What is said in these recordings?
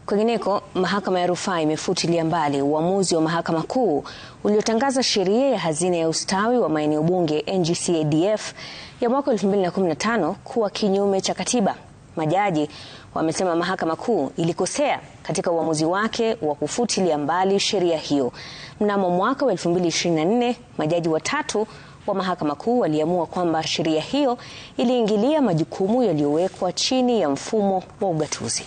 Kwingineko, mahakama ya rufaa imefutilia mbali uamuzi wa mahakama kuu uliotangaza sheria ya hazina ya ustawi wa maeneo bunge NG-CADF ya mwaka 2015 kuwa kinyume cha katiba. Majaji wamesema mahakama kuu ilikosea katika uamuzi wake wa kufutilia mbali sheria hiyo. Mnamo mwaka wa 2024, majaji watatu wa mahakama kuu waliamua kwamba sheria hiyo iliingilia majukumu yaliyowekwa chini ya mfumo wa ugatuzi.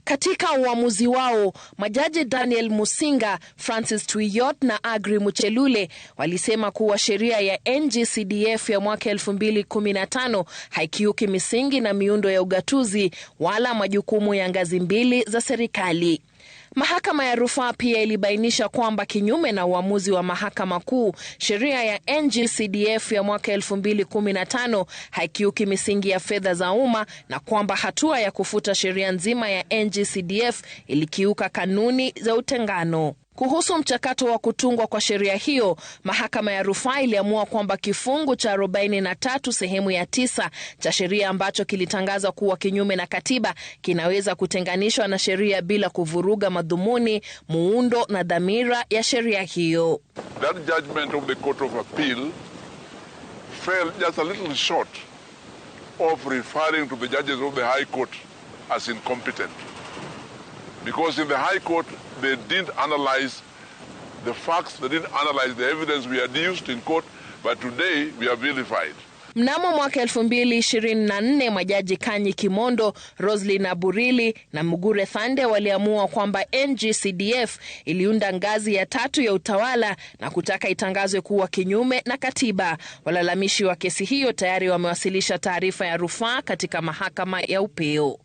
Katika uamuzi wao, majaji Daniel Musinga, Francis Tuiyot na Agri Muchelule walisema kuwa sheria ya NG-CDF ya mwaka 2015 haikiuki misingi na miundo ya ugatuzi wala majukumu ya ngazi mbili za serikali. Mahakama ya rufaa pia ilibainisha kwamba kinyume na uamuzi wa mahakama kuu, sheria ya NG-CDF ya mwaka 2015 haikiuki misingi ya fedha za umma na kwamba hatua ya kufuta sheria nzima ya NG-CDF ilikiuka kanuni za utengano. Kuhusu mchakato wa kutungwa kwa sheria hiyo, mahakama ya rufaa iliamua kwamba kifungu cha 43 sehemu ya 9 cha sheria ambacho kilitangazwa kuwa kinyume na katiba kinaweza kutenganishwa na sheria bila kuvuruga madhumuni, muundo na dhamira ya sheria hiyo. That judgment of the Court of Appeal fell just a little short of referring to the judges of the High Court as incompetent. Because in the High Court, they didn't analyze the facts, they didn't analyze the evidence we adduced in court, but today we are vilified. Mnamo mwaka 2024, majaji Kanyi Kimondo, Roslyn Aburili na Mugure Thande waliamua kwamba NG-CDF iliunda ngazi ya 3 ya utawala na kutaka itangazwe kuwa kinyume na katiba. Walalamishi wa kesi hiyo tayari wamewasilisha taarifa ya rufaa katika mahakama ya upeo.